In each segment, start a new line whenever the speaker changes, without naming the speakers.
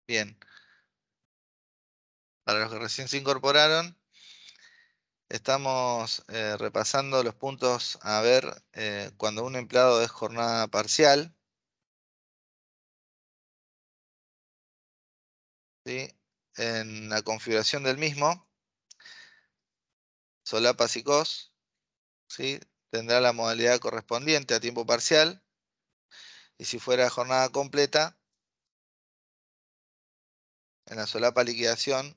Bien, para los que recién se incorporaron, estamos repasando los puntos a ver cuando un empleado es jornada parcial, ¿sí? En la configuración del mismo, solapas y cos, ¿sí? Tendrá la modalidad correspondiente a tiempo parcial, y si fuera jornada completa, en la solapa liquidación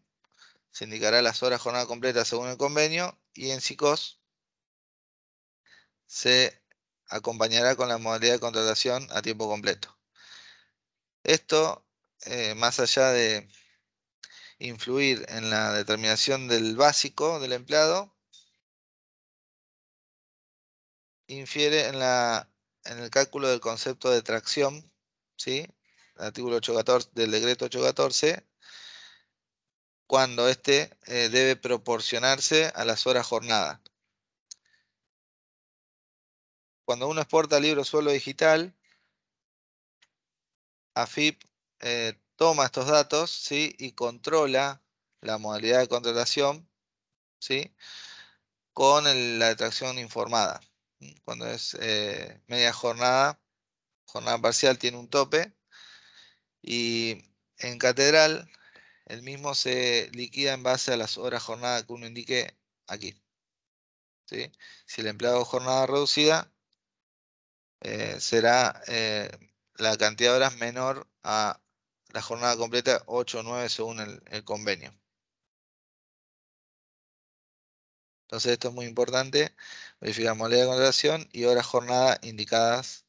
se indicará las horas jornada completa según el convenio, y en SICOS se acompañará con la modalidad de contratación a tiempo completo. Esto, más allá de influir en la determinación del básico del empleado, infiere en el cálculo del concepto de tracción, ¿sí? El artículo 814 del decreto 814, cuando éste debe proporcionarse a las horas jornada. Cuando uno exporta libro suelo digital, AFIP toma estos datos, ¿sí? Y controla la modalidad de contratación, ¿sí? Con la detracción informada. Cuando es media jornada, jornada parcial tiene un tope, y en catedral el mismo se liquida en base a las horas jornada que uno indique aquí, ¿sí? Si el empleado jornada reducida, será la cantidad de horas menor a la jornada completa 8 o 9 según el convenio. Entonces esto es muy importante, verificar modalidad de contratación y horas jornada indicadas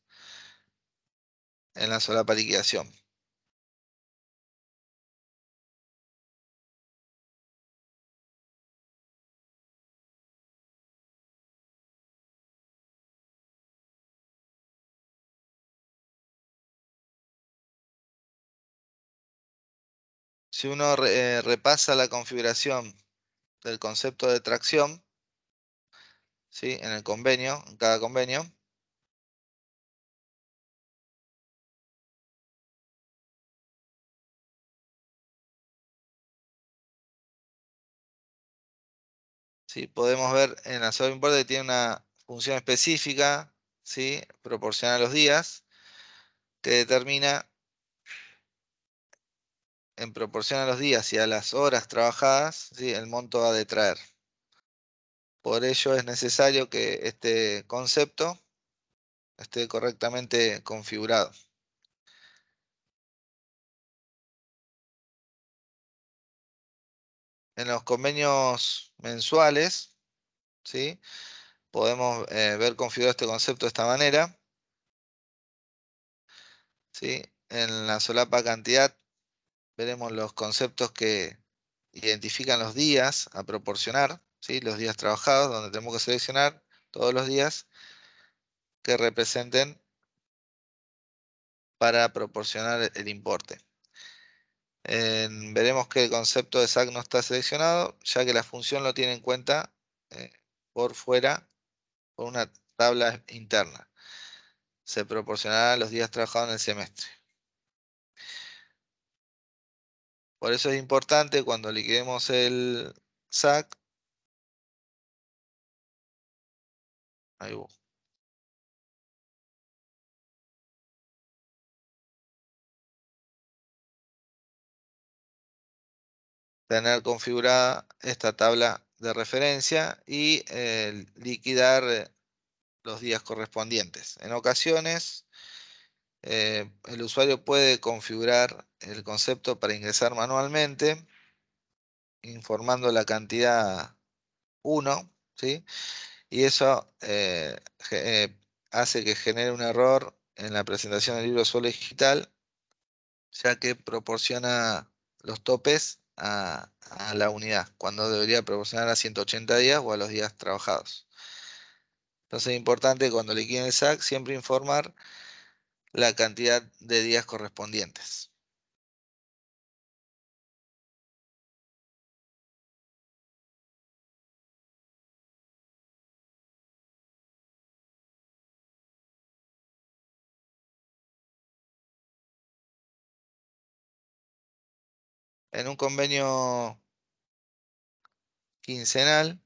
en la solapa liquidación. Si uno repasa la configuración del concepto de tracción, ¿sí? En el convenio, en cada convenio, ¿sí? Podemos ver en la sola importe que tiene una función específica, ¿sí? Proporcional a los días, que determina en proporción a los días y a las horas trabajadas, ¿sí? El monto a detraer. Por ello es necesario que este concepto esté correctamente configurado. En los convenios mensuales, ¿sí? Podemos ver configurado este concepto de esta manera, ¿sí? En la solapa cantidad veremos los conceptos que identifican los días a proporcionar, ¿sí? Los días trabajados, donde tenemos que seleccionar todos los días que representen para proporcionar el importe. Veremos que el concepto de SAC no está seleccionado, ya que la función lo tiene en cuenta eh, por fuera, por una tabla interna. Se proporcionará los días trabajados en el semestre. Por eso es importante cuando liquidemos el SAC, ahí hubo, tener configurada esta tabla de referencia y liquidar los días correspondientes. En ocasiones, el usuario puede configurar el concepto para ingresar manualmente, informando la cantidad 1, ¿sí? Y eso hace que genere un error en la presentación del libro solo digital, ya que proporciona los topes a la unidad, cuando debería proporcionar a 180 días o a los días trabajados. Entonces es importante cuando liquiden el SAC siempre informar la cantidad de días correspondientes. En un convenio quincenal,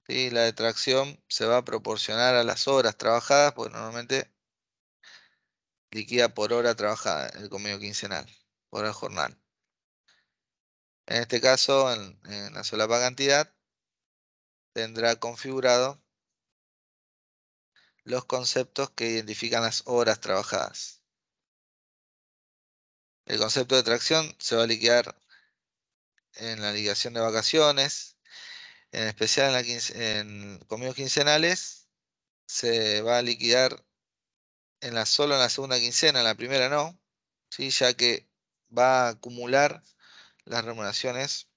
¿sí? La detracción se va a proporcionar a las horas trabajadas, porque normalmente liquida por hora trabajada el convenio quincenal, por hora jornal. En este caso, en la solapa cantidad, tendrá configurado los conceptos que identifican las horas trabajadas. El concepto de tracción se va a liquidar en la liquidación de vacaciones, en especial en convenios quincenales, se va a liquidar solo en la segunda quincena, en la primera no, ¿sí? Ya que va a acumular las remuneraciones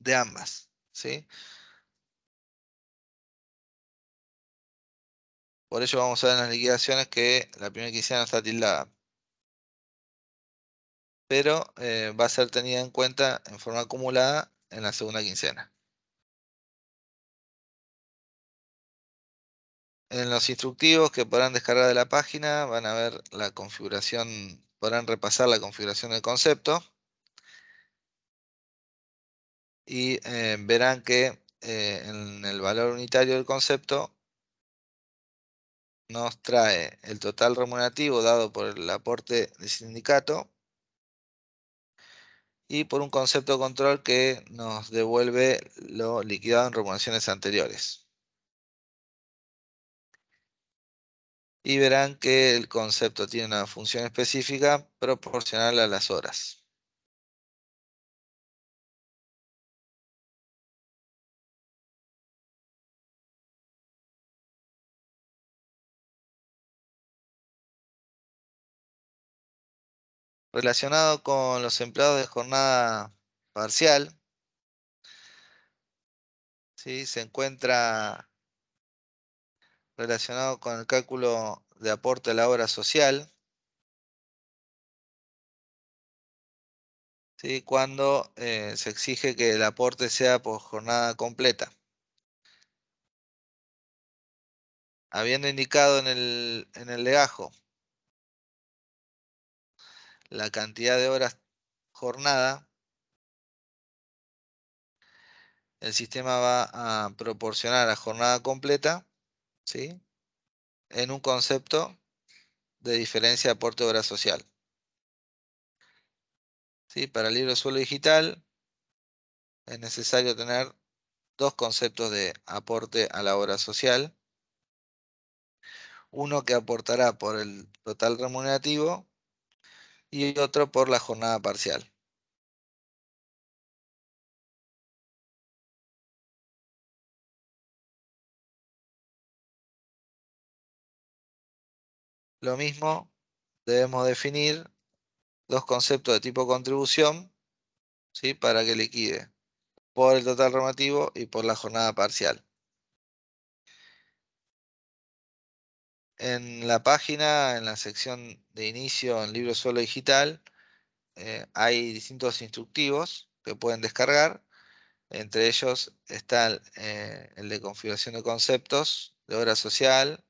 de ambas, ¿sí? Por ello vamos a ver en las liquidaciones que la primera quincena no está tildada, pero va a ser tenida en cuenta en forma acumulada en la segunda quincena. En los instructivos que podrán descargar de la página van a ver la configuración, podrán repasar la configuración del concepto y verán que en el valor unitario del concepto nos trae el total remunerativo dado por el aporte del sindicato y por un concepto de control que nos devuelve lo liquidado en remuneraciones anteriores. Y verán que el concepto tiene una función específica proporcional a las horas. Relacionado con los empleados de jornada parcial, ¿sí? Se encuentra relacionado con el cálculo de aporte a la obra social, ¿sí? Cuando se exige que el aporte sea por jornada completa. Habiendo indicado en el legajo la cantidad de horas jornada, el sistema va a proporcionar a jornada completa, ¿sí? En un concepto de diferencia de aporte a obra social, ¿sí? Para el libro suelo digital es necesario tener dos conceptos de aporte a la obra social. Uno que aportará por el total remunerativo y otro por la jornada parcial. Lo mismo, debemos definir dos conceptos de tipo contribución, ¿sí? Para que liquide por el total remunerativo y por la jornada parcial. En la página, en la sección de inicio en libro suelo digital, hay distintos instructivos que pueden descargar. Entre ellos está el de configuración de conceptos, de obra social,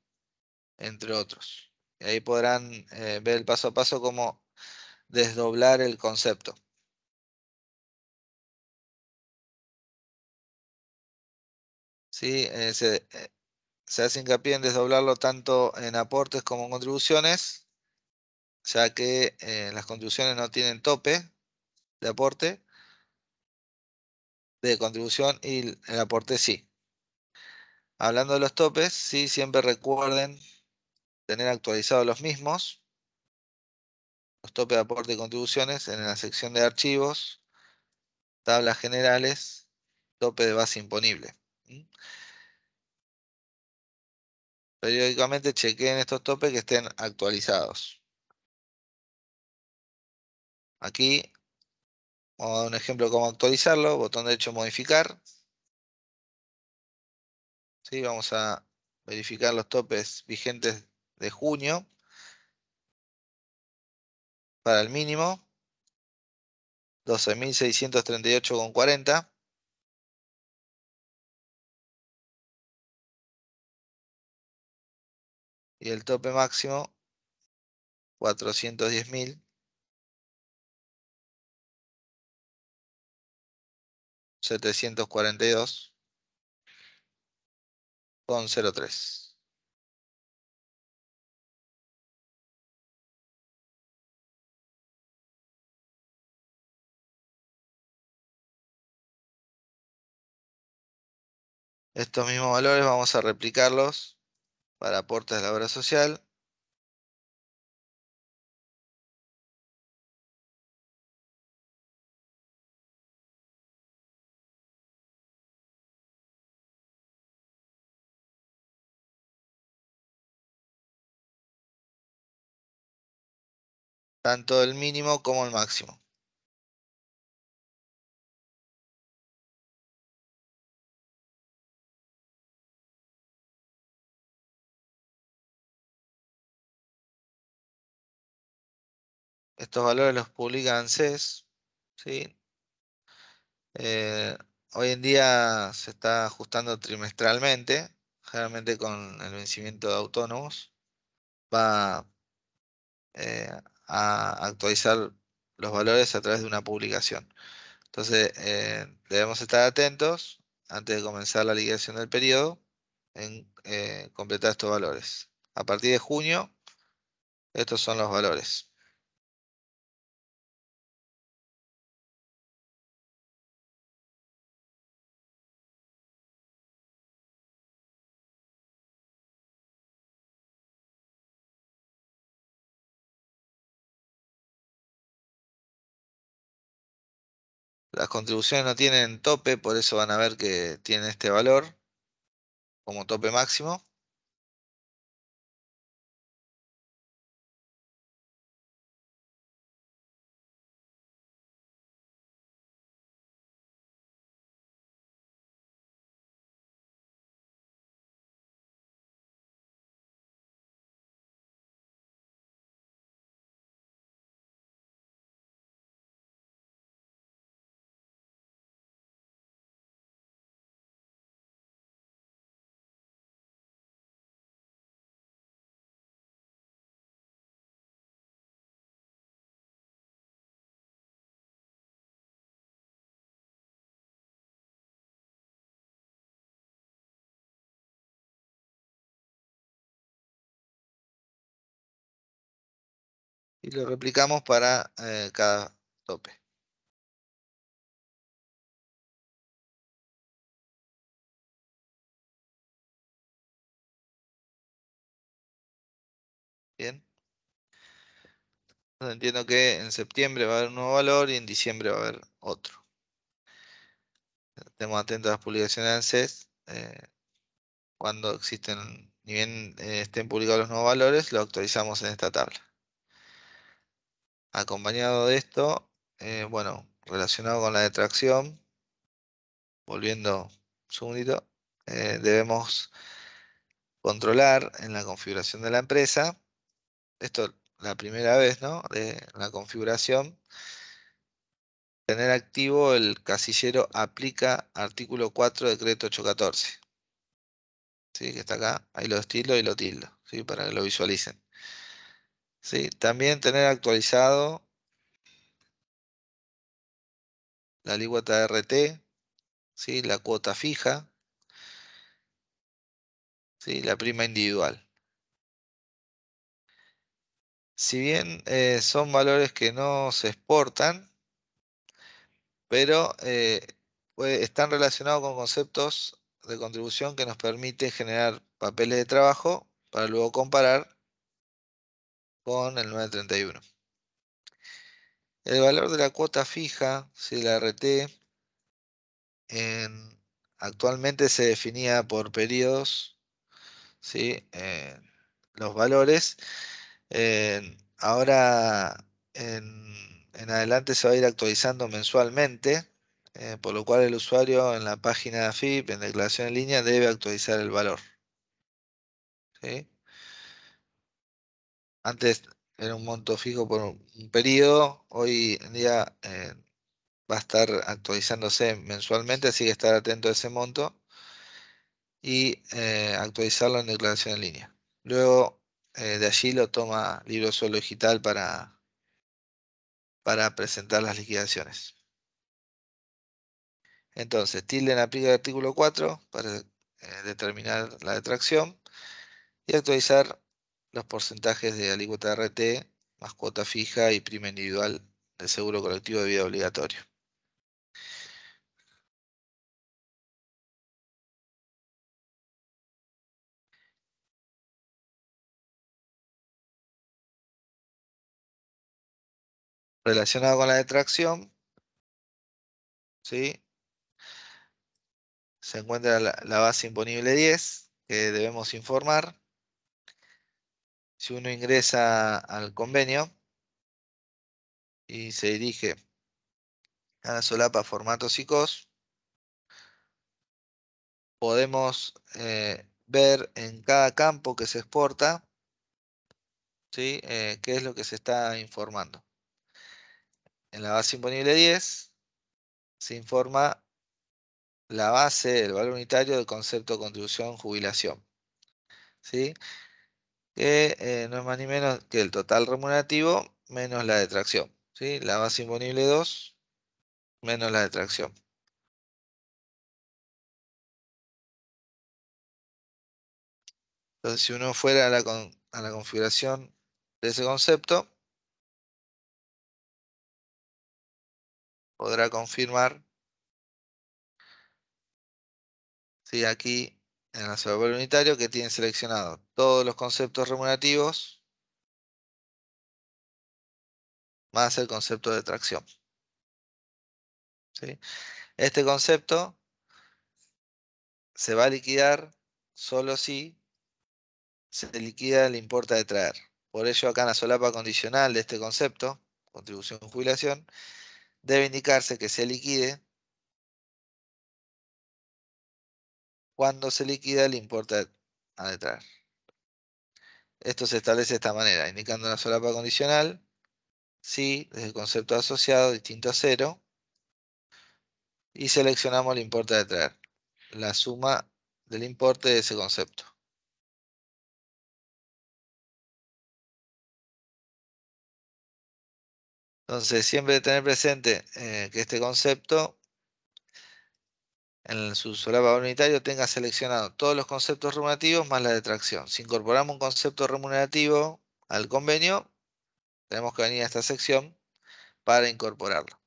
entre otros. Y ahí podrán ver el paso a paso cómo desdoblar el concepto. ¿Sí? Se hace hincapié en desdoblarlo tanto en aportes como en contribuciones, ya que las contribuciones no tienen tope de aporte, de contribución, y el aporte sí. Hablando de los topes, sí, siempre recuerden tener actualizados los mismos, los topes de aporte y contribuciones, en la sección de archivos, tablas generales, tope de base imponible. ¿Mm? Periódicamente chequeen estos topes que estén actualizados. Aquí vamos a dar un ejemplo de cómo actualizarlo. Botón derecho modificar. ¿Sí? Vamos a verificar los topes vigentes de junio para el mínimo 12.638,40 y el tope máximo 410.742,03. Estos mismos valores vamos a replicarlos para aportes de la obra social. Tanto el mínimo como el máximo. Estos valores los publica ANSES, ¿sí? Eh, Hoy en día se está ajustando trimestralmente, generalmente con el vencimiento de autónomos. Va eh, a actualizar los valores a través de una publicación. Entonces, debemos estar atentos antes de comenzar la liquidación del periodo en completar estos valores. A partir de junio, estos son los valores. Las contribuciones no tienen tope, por eso van a ver que tienen este valor como tope máximo. Y lo replicamos para cada tope. Bien. Entonces entiendo que en septiembre va a haber un nuevo valor y en diciembre va a haber otro. Estemos atentos a las publicaciones de ANSES. Cuando existen, ni bien estén publicados los nuevos valores, lo actualizamos en esta tabla. Acompañado de esto, bueno, relacionado con la detracción, volviendo un segundito, debemos controlar en la configuración de la empresa, esto la primera vez, ¿no? De la configuración, tener activo el casillero aplica artículo 4 decreto 814, ¿sí? Que está acá, ahí lo estilo y lo tildo, ¿sí? Para que lo visualicen. ¿Sí? También tener actualizado la alícuota RT, ¿sí? La cuota fija, ¿sí? La prima individual. Si bien son valores que no se exportan, pero están relacionados con conceptos de contribución que nos permite generar papeles de trabajo para luego comparar con el 931. El valor de la cuota fija, si la RT, actualmente se definía por periodos, ¿sí? Los valores. Ahora en adelante se va a ir actualizando mensualmente, por lo cual el usuario en la página de AFIP, en declaración en línea, debe actualizar el valor, ¿sí? Antes era un monto fijo por un periodo, hoy en día va a estar actualizándose mensualmente, así que estar atento a ese monto y actualizarlo en declaración en línea. Luego, de allí lo toma Libro Suelo Digital para presentar las liquidaciones. Entonces, tilde en aplica el artículo 4 para determinar la detracción y actualizar los porcentajes de alícuota RT más cuota fija y prima individual del seguro colectivo de vida obligatorio. Relacionado con la detracción, ¿sí? Se encuentra la base imponible 10 que debemos informar. Si uno ingresa al convenio y se dirige a la solapa formato SICOS, podemos ver en cada campo que se exporta, ¿sí? Qué es lo que se está informando. En la base imponible 10 se informa la base, el valor unitario del concepto de contribución jubilación, ¿sí? Que no es más ni menos que el total remunerativo menos la detracción, ¿sí? La base imponible 2 menos la detracción. Entonces, si uno fuera a a la configuración de ese concepto, podrá confirmar si aquí en el observador unitario que tiene seleccionado todos los conceptos remunerativos más el concepto de tracción, ¿sí? Este concepto se va a liquidar solo si se liquida el importe de traer. Por ello, acá en la solapa condicional de este concepto, contribución jubilación, debe indicarse que se liquide cuando se liquida el importe a detraer. Esto se establece de esta manera, indicando la solapa condicional, si desde el concepto asociado distinto a cero, y seleccionamos el importe a detraer, la suma del importe de ese concepto. Entonces, siempre tener presente que este concepto en su solapa unitario tenga seleccionado todos los conceptos remunerativos más la detracción. Si incorporamos un concepto remunerativo al convenio, tenemos que venir a esta sección para incorporarlo.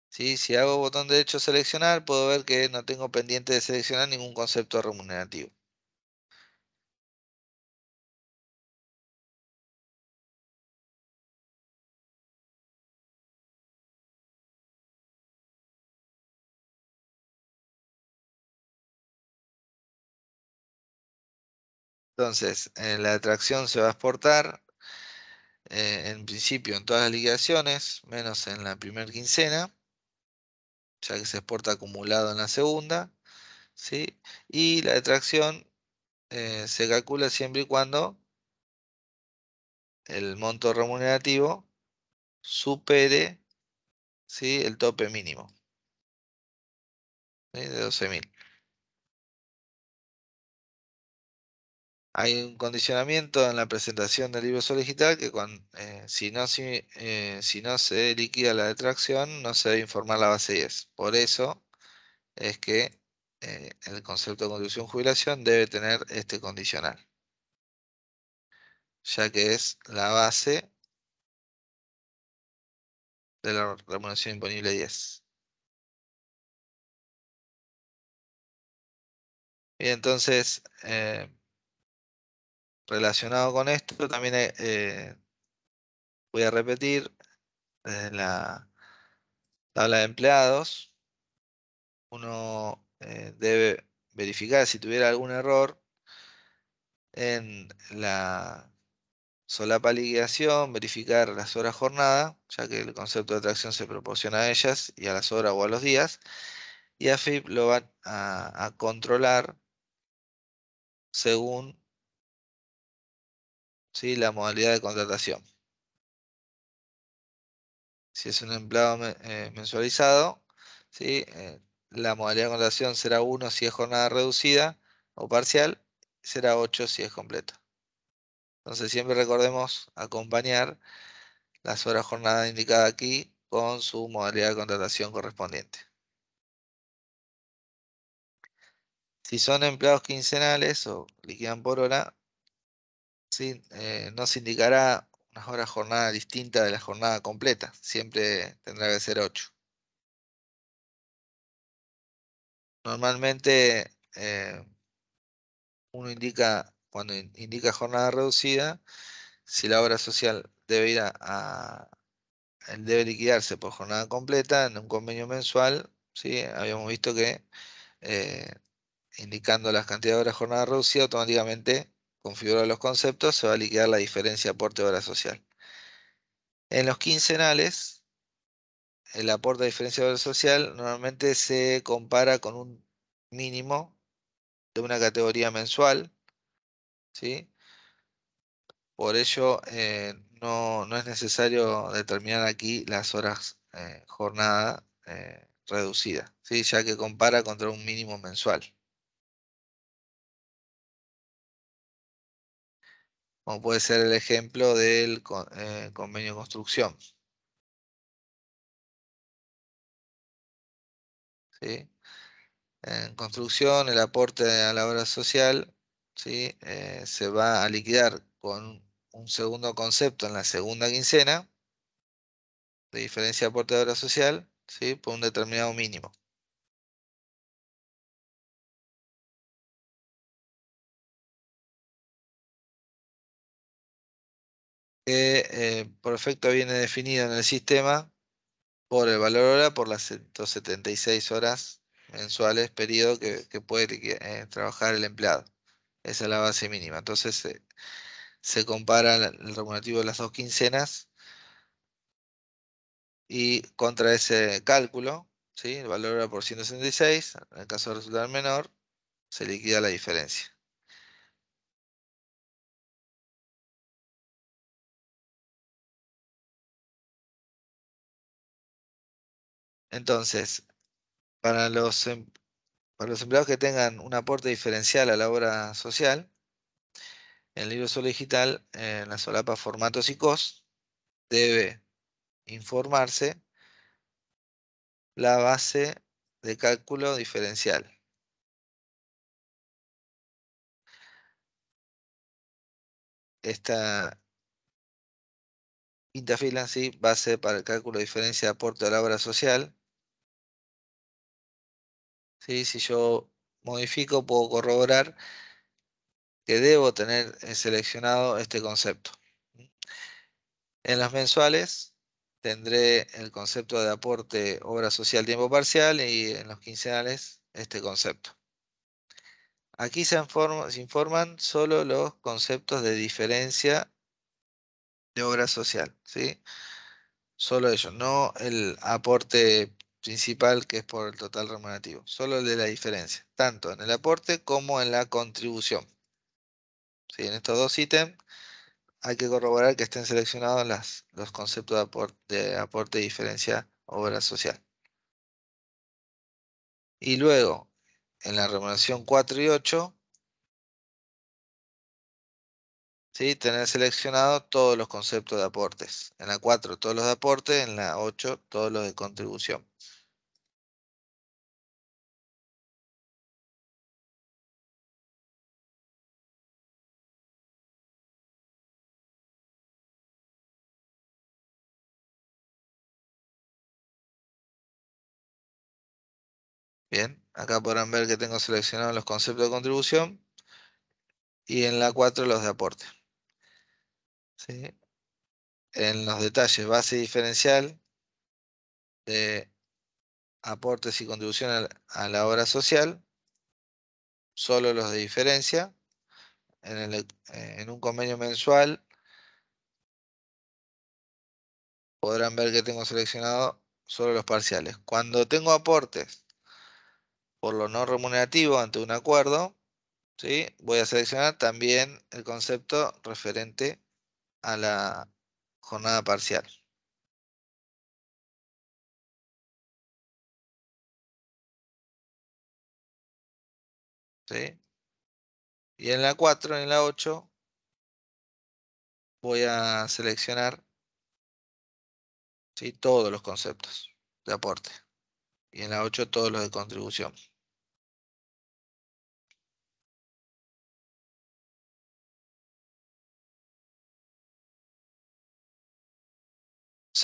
¿Sí? Si hago botón derecho seleccionar, puedo ver que no tengo pendiente de seleccionar ningún concepto remunerativo. Entonces, la detracción se va a exportar en principio en todas las liquidaciones, menos en la primera quincena, ya que se exporta acumulado en la segunda, ¿sí? Y la detracción se calcula siempre y cuando el monto remunerativo supere, ¿sí?, el tope mínimo, ¿sí?, de 12.000. Hay un condicionamiento en la presentación del libro solicitar que si no se liquida la detracción, no se debe informar la base 10. Por eso es que el concepto de contribución jubilación debe tener este condicional, ya que es la base de la remuneración imponible 10. Y entonces, relacionado con esto, también voy a repetir desde la tabla de empleados. Uno debe verificar si tuviera algún error en la solapa liquidación, verificar las horas jornada, ya que el concepto de tracción se proporciona a ellas y a las horas o a los días, y AFIP lo va a controlar según, ¿sí?, la modalidad de contratación. Si es un empleado mensualizado, ¿sí?, la modalidad de contratación será 1 si es jornada reducida o parcial, será 8 si es completo. Entonces siempre recordemos acompañar las horas jornada indicada aquí con su modalidad de contratación correspondiente. Si son empleados quincenales o liquidan por hora, ¿sí? No se indicará una hora jornada distinta de la jornada completa. Siempre tendrá que ser 8. Normalmente uno indica, cuando indica jornada reducida, si la obra social debe debe liquidarse por jornada completa en un convenio mensual, ¿sí? Habíamos visto que eh, indicando las cantidades de horas jornada reducida, automáticamente configurado los conceptos, se va a liquidar la diferencia aporte de hora social. En los quincenales, el aporte de diferencia de hora social normalmente se compara con un mínimo de una categoría mensual, ¿sí? Por ello, no es necesario determinar aquí las horas jornada reducida, ¿sí? Ya que compara contra un mínimo mensual, como puede ser el ejemplo del convenio de construcción, ¿sí? En construcción, el aporte a la obra social, ¿sí? Se va a liquidar con un segundo concepto en la segunda quincena de diferencia de aporte de obra social, ¿sí? Por un determinado mínimo. Que por efecto viene definido en el sistema por el valor hora por las 176 horas mensuales, periodo que puede trabajar el empleado. Esa es la base mínima. Entonces se compara el remunerativo de las dos quincenas y contra ese cálculo, ¿sí? El valor hora por 166, en el caso de resultar menor, se liquida la diferencia. Entonces, para para los empleados que tengan un aporte diferencial a la obra social, en el libro solo digital, en la solapa formatos y COS, debe informarse la base de cálculo diferencial. Esta quinta fila, ¿sí? Base para el cálculo de diferencia de aporte a la obra social. ¿Sí? Si yo modifico, puedo corroborar que debo tener seleccionado este concepto. En las mensuales tendré el concepto de aporte obra social tiempo parcial y en los quincenales este concepto. Aquí se informan solo los conceptos de diferencia de obra social, ¿sí? Solo ellos, no el aporte principal que es por el total remunerativo, solo el de la diferencia, tanto en el aporte como en la contribución. ¿Sí? En estos dos ítems hay que corroborar que estén seleccionados los conceptos de aporte y diferencia obra social. Y luego, en la remuneración 4 y 8, ¿sí? Tener seleccionado todos los conceptos de aportes. En la 4 todos los de aporte, en la 8 todos los de contribución. Bien, acá podrán ver que tengo seleccionados los conceptos de contribución y en la 4 los de aporte. ¿Sí? En los detalles base diferencial de aportes y contribución a la obra social, solo los de diferencia. En un convenio mensual podrán ver que tengo seleccionado solo los parciales. Cuando tengo aportes por lo no remunerativo ante un acuerdo, ¿sí? Voy a seleccionar también el concepto referente a la jornada parcial. ¿Sí? Y en la 4, en la 8, voy a seleccionar, ¿sí?, todos los conceptos de aporte. Y en la 8 todos los de contribución.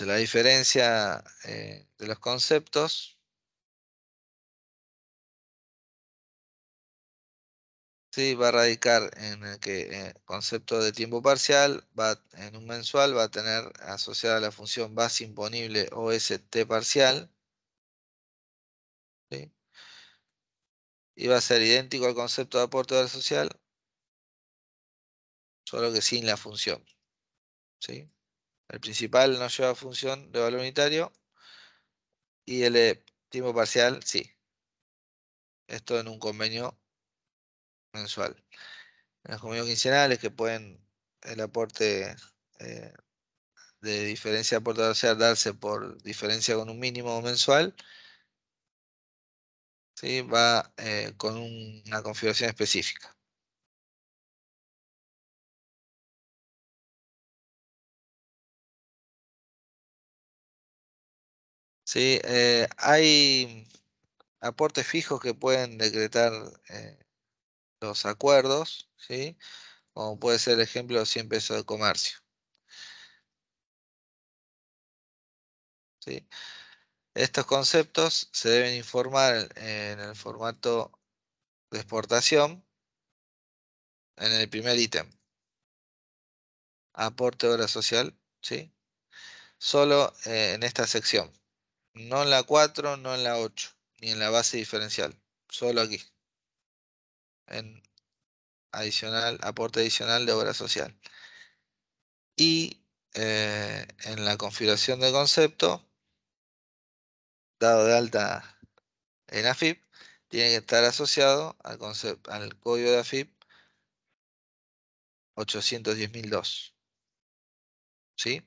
La diferencia de los conceptos, sí, va a radicar en el que concepto de tiempo parcial va en un mensual va a tener asociada la función base imponible OST parcial, ¿sí? Y va a ser idéntico al concepto de aporte de obra social, solo que sin la función, ¿sí? El principal no lleva función de valor unitario y el de tiempo parcial, sí. Esto en un convenio mensual. En los convenios quincenales que pueden el aporte eh, de diferencia de aporte social darse por diferencia con un mínimo mensual, ¿sí?, va con una configuración específica. ¿Sí? Hay aportes fijos que pueden decretar los acuerdos, ¿sí?, como puede ser el ejemplo de 100 pesos de comercio, ¿sí? Estos conceptos se deben informar en el formato de exportación en el primer ítem, aporte de obra social, ¿sí? Solo en esta sección, no en la 4, no en la 8, ni en la base diferencial, solo aquí, en adicional, aporte adicional de obra social. Y en la configuración de concepto, dado de alta en AFIP, tiene que estar asociado al código de AFIP 810.002, ¿sí?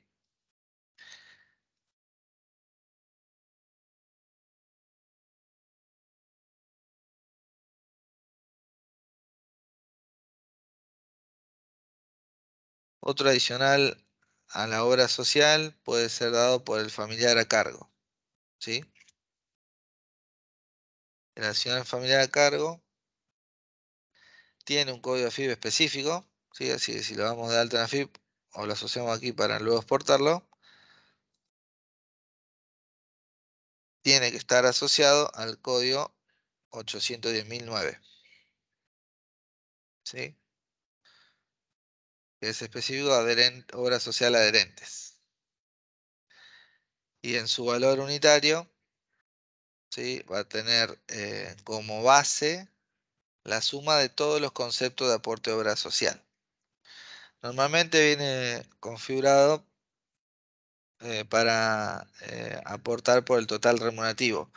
Otro adicional a la obra social puede ser dado por el familiar a cargo, ¿sí? El adicional familiar a cargo tiene un código AFIP específico, ¿sí? Así que si lo damos de alta en AFIP o lo asociamos aquí para luego exportarlo, tiene que estar asociado al código 810.009, ¿sí?, que es específico de obra social adherentes. Y en su valor unitario, ¿sí?, va a tener como base la suma de todos los conceptos de aporte de obra social. Normalmente viene configurado para aportar por el total remunerativo,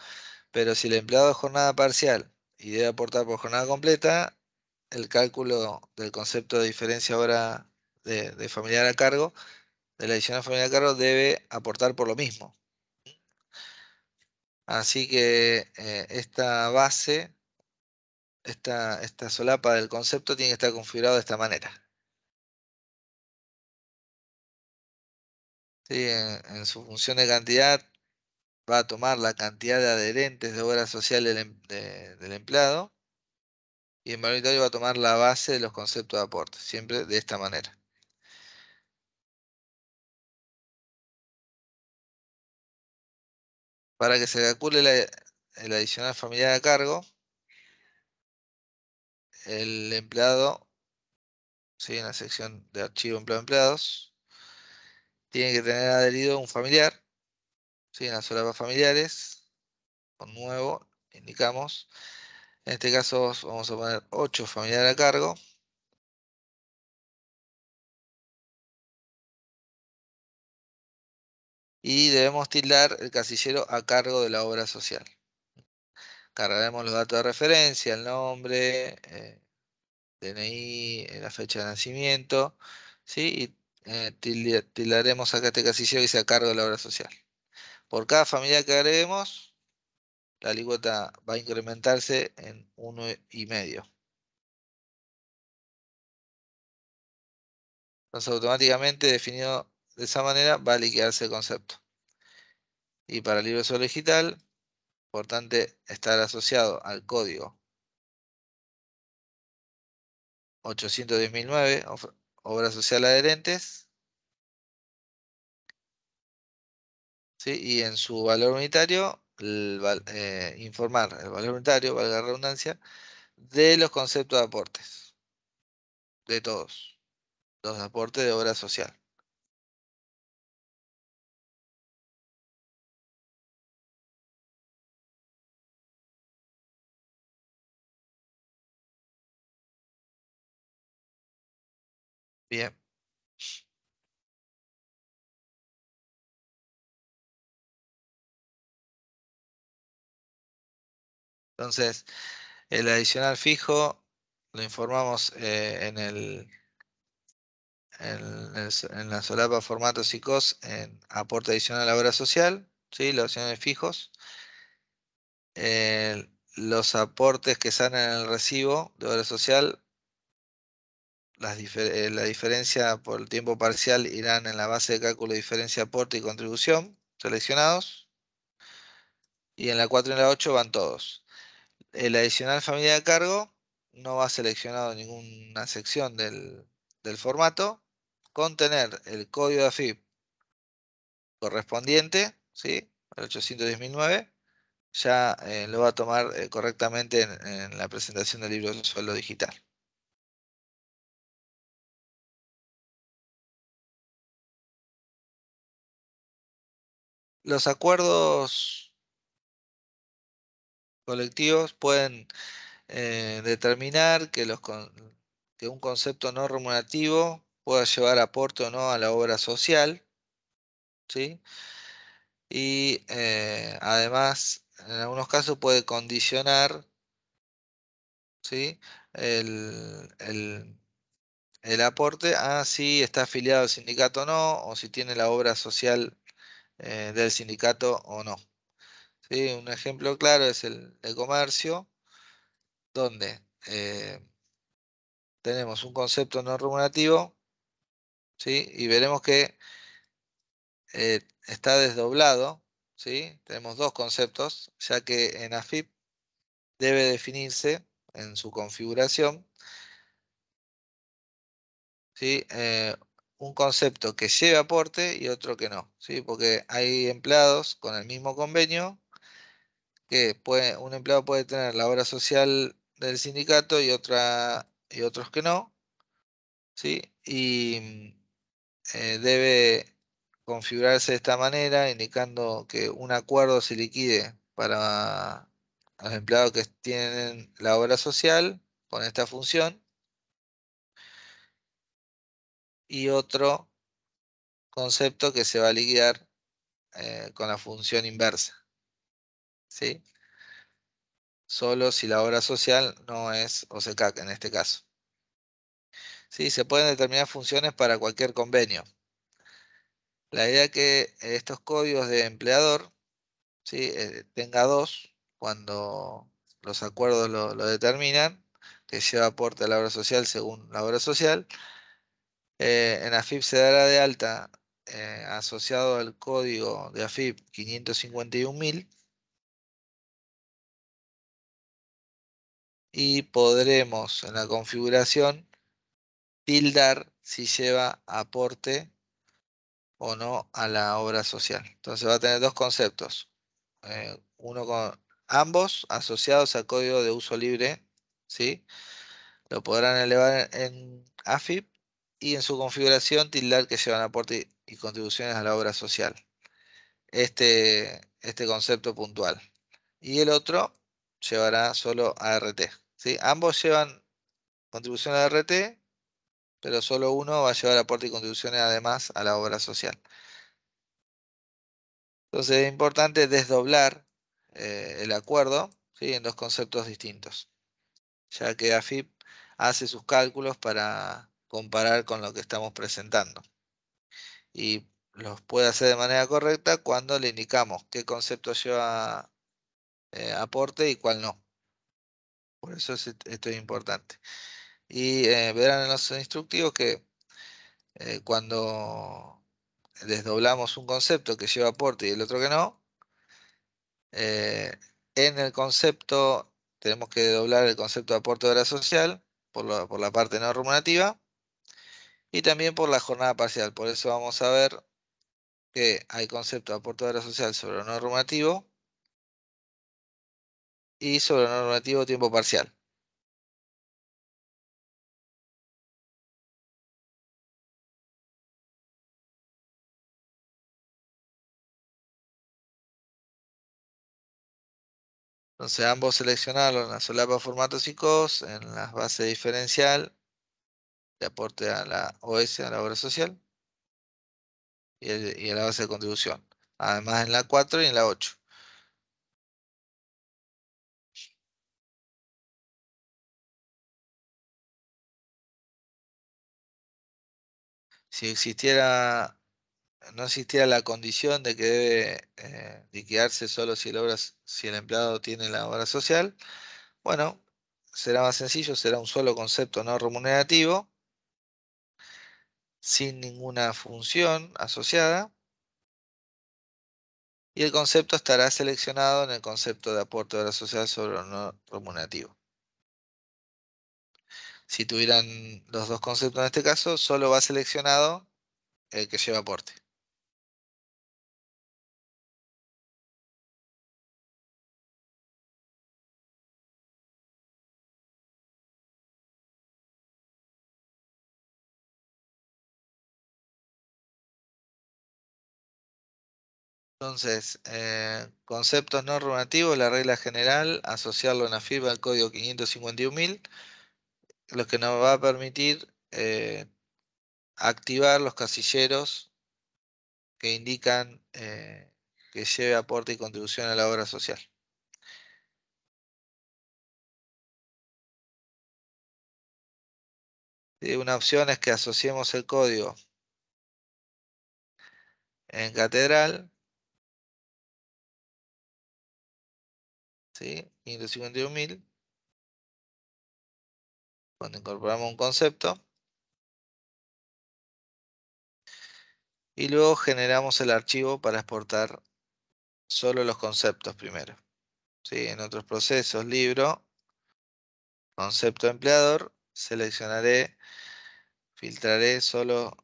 pero si el empleado es jornada parcial y debe aportar por jornada completa, el cálculo del concepto de diferencia hora de familiar a cargo, de la adicional familiar a cargo, debe aportar por lo mismo. Así que esta base, esta solapa del concepto tiene que estar configurado de esta manera. ¿Sí? En su función de cantidad va a tomar la cantidad de adherentes de obra social del empleado y en mayoritario va a tomar la base de los conceptos de aporte, siempre de esta manera. Para que se calcule el adicional familiar a cargo, el empleado, ¿sí?, en la sección de archivo empleado empleados, tiene que tener adherido un familiar, ¿sí?, en las solapas familiares, con nuevo, indicamos. En este caso vamos a poner 8 familiares a cargo. Y debemos tildar el casillero a cargo de la obra social. Cargaremos los datos de referencia, el nombre, DNI, la fecha de nacimiento, ¿sí? Y tildaremos acá este casillero que dice a cargo de la obra social. Por cada familia que agreguemos, la alícuota va a incrementarse en 1,5. Entonces automáticamente definido de esa manera va a liquidarse el concepto. Y para el libro solo digital, importante estar asociado al código 810.009, obra social adherentes, ¿sí? Y en su valor unitario, informar el valor unitario, valga la redundancia, de los conceptos de aportes, de todos, los aportes de obra social. Bien, entonces el adicional fijo lo informamos en la solapa formatos y cos en aporte adicional a la obra social, ¿sí? Los adicionales fijos. Los aportes que salen en el recibo de obra social, la diferencia por el tiempo parcial irán en la base de cálculo de diferencia aporte y contribución seleccionados. Y en la 4 y en la 8 van todos. El adicional familia de cargo no va seleccionado en ninguna sección del formato. Contener el código de AFIP correspondiente, ¿sí? El 810.009, ya lo va a tomar correctamente en la presentación del libro de sueldo digital. Los acuerdos colectivos pueden determinar que un concepto no remunerativo pueda llevar aporte o no a la obra social, ¿sí? Y además, en algunos casos puede condicionar, ¿sí? el aporte a si está afiliado al sindicato o no, o si tiene la obra social del sindicato o no. ¿Sí? Un ejemplo claro es el de comercio, donde tenemos un concepto no remunerativo, ¿sí? Y veremos que está desdoblado, ¿sí? Tenemos dos conceptos, ya que en AFIP debe definirse en su configuración, ¿sí? Un concepto que lleve aporte y otro que no, ¿sí? Porque hay empleados con el mismo convenio que un empleado puede tener la obra social del sindicato y otros que no, ¿sí? Y debe configurarse de esta manera, indicando que un acuerdo se liquide para los empleados que tienen la obra social con esta función y otro concepto que se va a liquidar con la función inversa, ¿sí? Solo si la obra social no es OSECAC en este caso. Sí, se pueden determinar funciones para cualquier convenio. La idea es que estos códigos de empleador, ¿sí? Tenga dos cuando los acuerdos lo determinan, que lleva aporte a la obra social según la obra social. En AFIP se dará de alta asociado al código de AFIP 551.000 y podremos en la configuración tildar si lleva aporte o no a la obra social. Entonces va a tener dos conceptos. Uno con ambos asociados a código de uso libre, ¿sí? Lo podrán elevar en AFIP y en su configuración tildar que llevan aporte y contribuciones a la obra social. Este concepto puntual. Y el otro llevará solo ART, ¿sí? Ambos llevan contribución a ART, pero solo uno va a llevar aporte y contribuciones además a la obra social. Entonces es importante desdoblar el acuerdo, ¿sí? En dos conceptos distintos, ya que AFIP hace sus cálculos para comparar con lo que estamos presentando y los puede hacer de manera correcta cuando le indicamos qué concepto lleva aporte y cuál no. Por eso esto es importante. Y verán en los instructivos que Cuando desdoblamos un concepto que lleva aporte y el otro que no, eh, en el concepto tenemos que doblar el concepto de aporte de hora social por la parte no remunerativa y también por la jornada parcial. Por eso vamos a ver que hay concepto de aporte de hora social sobre lo no remunerativo y sobre lo no remunerativo tiempo parcial. Entonces ambos seleccionarlos en la solapa formatos y COS, en la base diferencial de aporte a la OS, a la obra social, y a la base de contribución. Además en la 4 y en la 8. Si existiera, no existiera la condición de que debe liquidarse solo si el empleado tiene la obra social, bueno, será más sencillo, será un solo concepto no remunerativo, sin ninguna función asociada, y el concepto estará seleccionado en el concepto de aporte de hora social sobre lo no remunerativo. Si tuvieran los dos conceptos en este caso, solo va seleccionado el que lleva aporte. Entonces, conceptos no remunerativos, la regla general, asociarlo en la FIB al código 551.000, lo que nos va a permitir activar los casilleros que indican que lleve aporte y contribución a la obra social. Y una opción es que asociemos el código en catedral, ¿sí? 551.000, cuando incorporamos un concepto, y luego generamos el archivo para exportar solo los conceptos primero. ¿Sí? En otros procesos, libro, concepto empleador, filtraré solo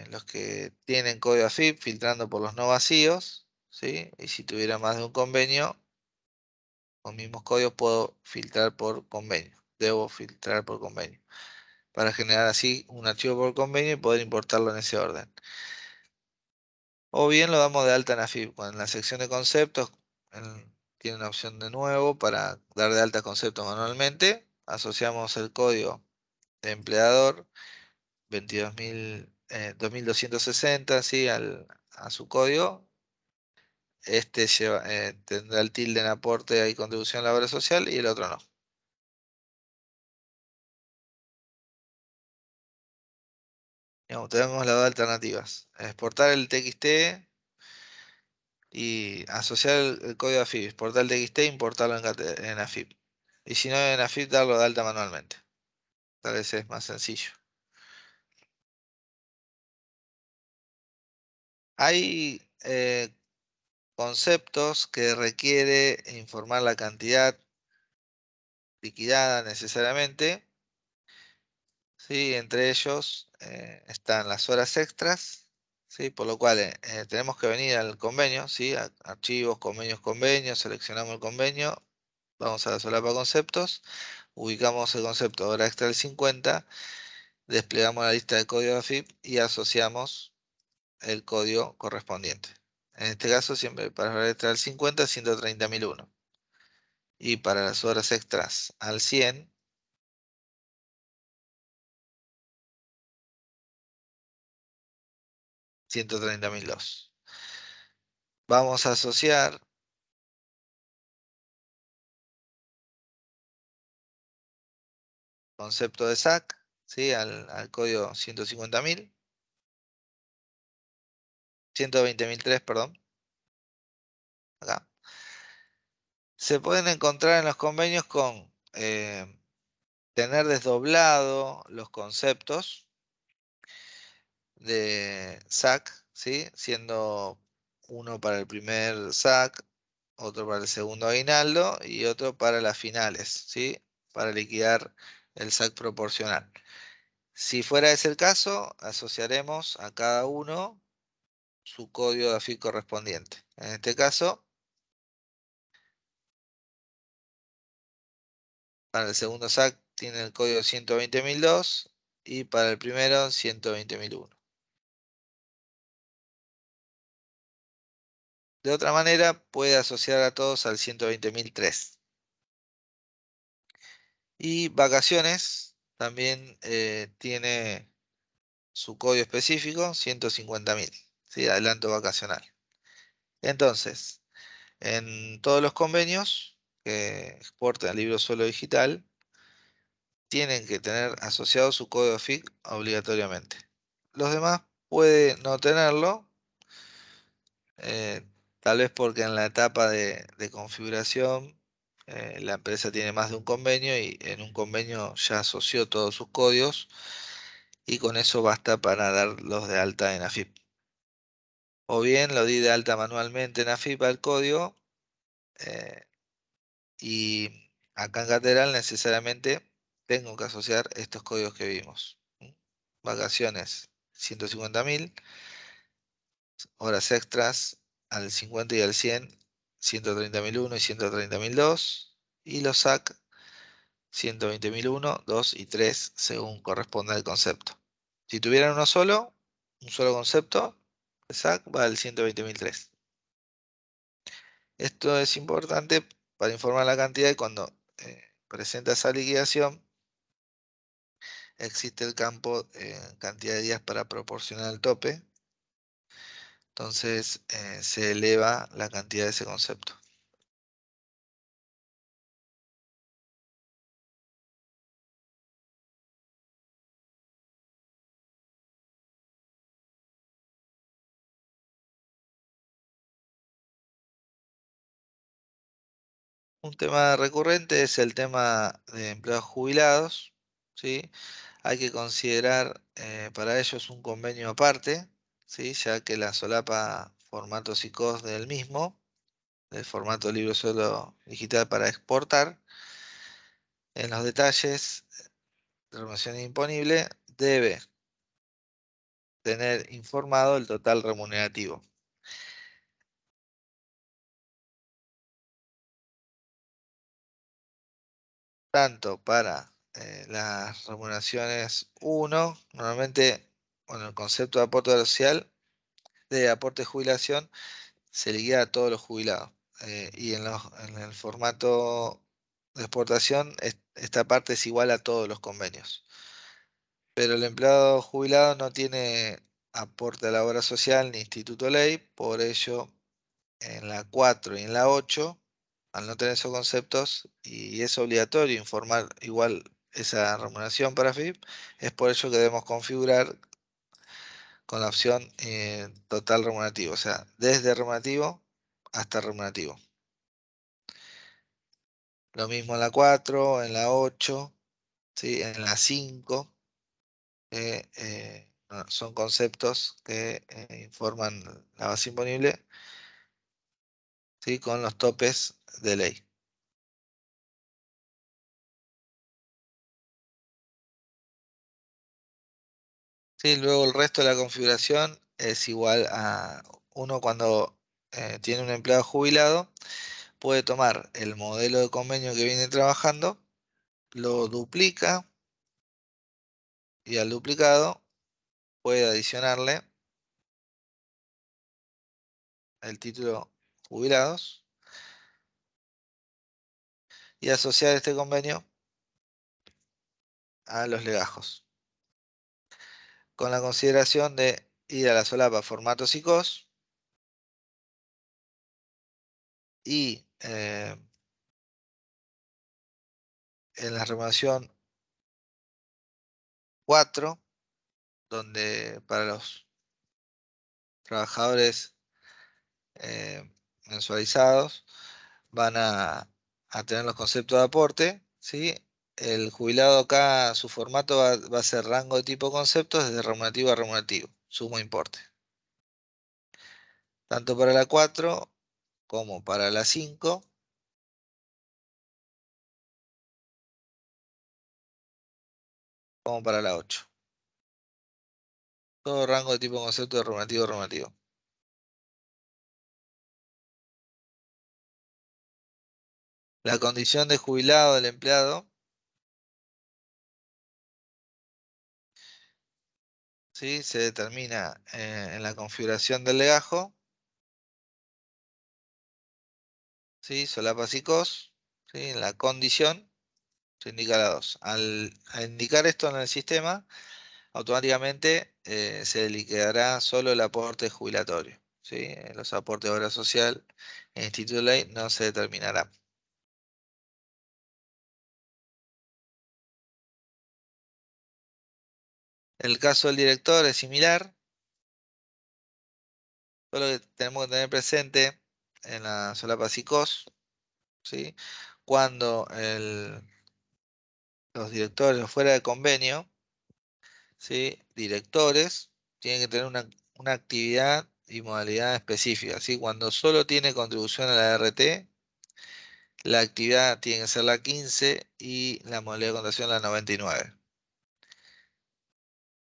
los que tienen código AFIP, filtrando por los no vacíos, ¿sí? Y si tuviera más de un convenio, con mismos códigos puedo filtrar por convenio. Debo filtrar por convenio, para generar así un archivo por convenio y poder importarlo en ese orden. O bien lo damos de alta en AFIP. En la sección de conceptos tiene una opción de nuevo para dar de alta conceptos manualmente. Asociamos el código de empleador 22.260, ¿sí? A su código. Este tendrá el tilde en aporte y contribución a la obra social y el otro no. Digamos, tenemos las dos alternativas. Exportar el TXT y asociar el código AFIP. Exportar el TXT e importarlo en AFIP. Y si no en AFIP, darlo de alta manualmente. Tal vez es más sencillo. Hay conceptos que requiere informar la cantidad liquidada necesariamente. ¿Sí? Entre ellos están las horas extras, ¿sí? Por lo cual tenemos que venir al convenio, ¿sí? Archivos, convenios, convenios, seleccionamos el convenio, vamos a la solapa conceptos, ubicamos el concepto hora extra del 50, desplegamos la lista de código de AFIP y asociamos el código correspondiente. En este caso, siempre para la hora extra del 50, 130.001. Y para las horas extras al 100, 130.002. Vamos a asociar concepto de SAC, ¿sí? Al código 150.000, 120.003, perdón, acá. Se pueden encontrar en los convenios con tener desdoblado los conceptos, de SAC, ¿sí? Siendo uno para el primer SAC, otro para el segundo aguinaldo y otro para las finales, ¿sí? Para liquidar el SAC proporcional. Si fuera ese el caso, asociaremos a cada uno su código de AFIP correspondiente. En este caso, para el segundo SAC tiene el código 120.002 y para el primero 120.001. De otra manera, puede asociar a todos al 120.003. Y vacaciones también tiene su código específico, 150.000, ¿sí? Adelanto vacacional. Entonces, en todos los convenios que exporten al libro suelo digital, tienen que tener asociado su código FIC obligatoriamente. Los demás puede no tenerlo, eh, tal vez porque en la etapa de configuración la empresa tiene más de un convenio y en un convenio ya asoció todos sus códigos y con eso basta para darlos de alta en AFIP. O bien lo di de alta manualmente en AFIP al código eh, y acá en Catedral necesariamente tengo que asociar estos códigos que vimos. Vacaciones 150.000, horas extras al 50 y al 100, 130.001 y 130.002, y los SAC 120.001, 2 y 3 según corresponda al concepto. Si tuvieran uno solo, un solo concepto, el SAC va al 120.003. Esto es importante para informar la cantidad y cuando presenta esa liquidación existe el campo cantidad de días para proporcionar el tope. Entonces se eleva la cantidad de ese concepto. Un tema recurrente es el tema de empleados jubilados, ¿sí? Hay que considerar para ellos un convenio aparte, ¿sí? Ya que la solapa formatos y COS del mismo, del formato libro suelo digital para exportar, en los detalles de remuneración imponible debe tener informado el total remunerativo, tanto para las remuneraciones uno normalmente, bueno, el concepto de aporte social, de aporte de jubilación, se liquida a todos los jubilados. Y en el formato de exportación, esta parte es igual a todos los convenios. Pero el empleado jubilado no tiene aporte a la obra social ni instituto ley, por ello en la 4 y en la 8, al no tener esos conceptos, y es obligatorio informar igual esa remuneración para FIP, es por ello que debemos configurar con la opción total remunerativo, o sea, desde remunerativo hasta remunerativo. Lo mismo en la 4, en la 8, ¿sí? En la 5, que no, son conceptos que informan la base imponible, ¿sí? Con los topes de ley. Sí, luego el resto de la configuración es igual a uno cuando tiene un empleado jubilado, puede tomar el modelo de convenio que viene trabajando, lo duplica y al duplicado puede adicionarle el título jubilados y asociar este convenio a los legajos, con la consideración de ir a la solapa formatos y COS y en la remuneración 4, donde para los trabajadores mensualizados van a tener los conceptos de aporte, ¿sí? El jubilado acá, su formato va a ser rango de tipo conceptos desde remunerativo a remunerativo, sumo importe. Tanto para la 4 como para la 5, como para la 8. Todo rango de tipo concepto de normativo. La condición de jubilado del empleado, ¿sí? Se determina en la configuración del legajo, ¿sí? Solapas y cos, ¿sí? En la condición se indica la 2. Al indicar esto en el sistema, automáticamente se liquidará solo el aporte jubilatorio, ¿sí? Los aportes de obra social en instituto de ley no se determinarán. El caso del director es similar, solo que tenemos que tener presente en la solapa psicos, ¿sí? Cuando los directores fuera de convenio, ¿sí? Directores tienen que tener una actividad y modalidad específica, ¿sí? Cuando solo tiene contribución a la RT, la actividad tiene que ser la 15 y la modalidad de contación la 99.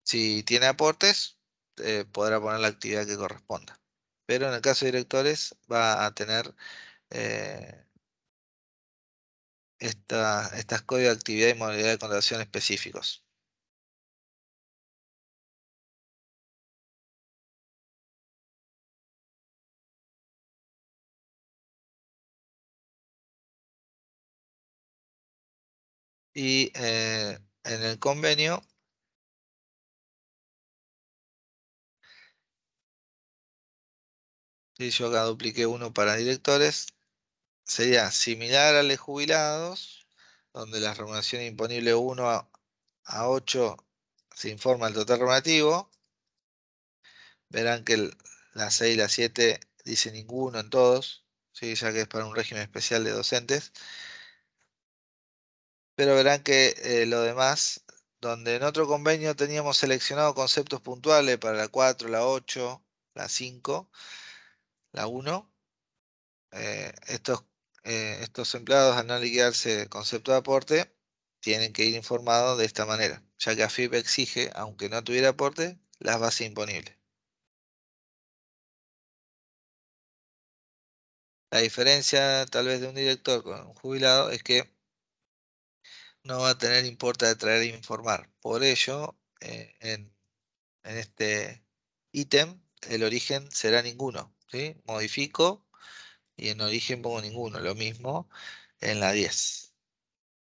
Si tiene aportes, podrá poner la actividad que corresponda. Pero en el caso de directores va a tener eh, estas códigos de actividad y modalidad de contratación específicos. Y en el convenio, si yo acá dupliqué uno para directores, sería similar al de jubilados, donde la remuneración imponible 1 a 8 se informa el total remunerativo. Verán que la 6 y la 7 dice ninguno en todos, ¿sí? Ya que es para un régimen especial de docentes. Pero verán que lo demás, donde en otro convenio teníamos seleccionado conceptos puntuales para la 4, la 8, la 5, la 1, estos empleados al no liquidarse concepto de aporte, tienen que ir informados de esta manera, ya que AFIP exige, aunque no tuviera aporte, las bases imponibles. La diferencia tal vez de un director con un jubilado es que no va a tener importe de traer e informar. Por ello, en este ítem, el origen será ninguno, ¿sí? Modifico y en origen pongo ninguno. Lo mismo en la 10.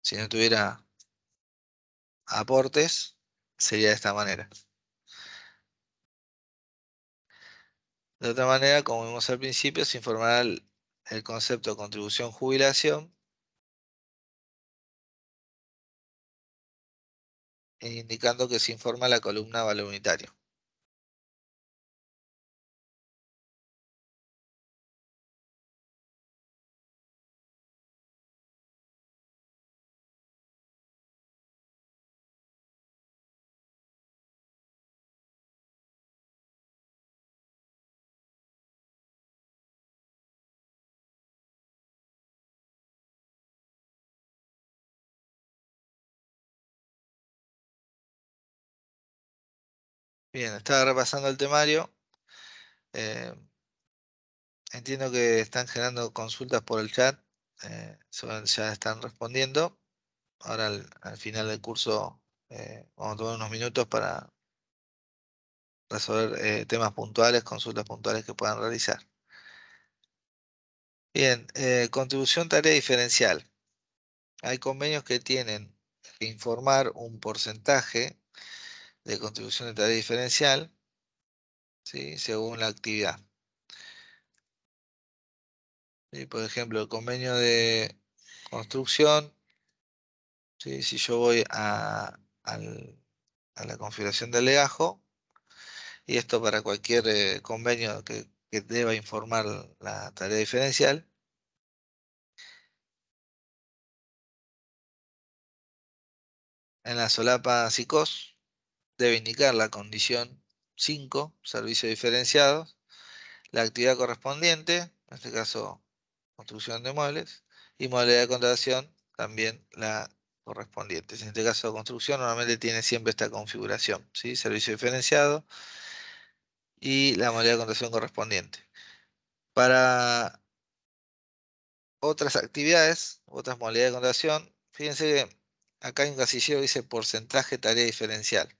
Si no tuviera aportes, sería de esta manera. De otra manera, como vimos al principio, se informará el concepto de contribución jubilación, indicando que se informa la columna valor unitario. Bien, estaba repasando el temario. eh, Entiendo que están generando consultas por el chat. Ya están respondiendo. Ahora al final del curso vamos a tomar unos minutos para resolver temas puntuales, consultas puntuales que puedan realizar. Bien, contribución tarea diferencial. Hay convenios que tienen que informar un porcentaje de contribución de tarea diferencial, ¿sí? Según la actividad. ¿Sí? Por ejemplo, el convenio de construcción, ¿sí? Si yo voy a la configuración del legajo, y esto para cualquier convenio que deba informar la tarea diferencial, en la solapa SICOS debe indicar la condición 5 servicios diferenciados, la actividad correspondiente, en este caso construcción de muebles, y modalidad de contratación, también la correspondiente. En este caso, construcción normalmente tiene siempre esta configuración, ¿sí? Servicio diferenciado y la modalidad de contratación correspondiente. Para otras actividades, otras modalidades de contratación, fíjense que acá hay un casillero que dice porcentaje tarea diferencial.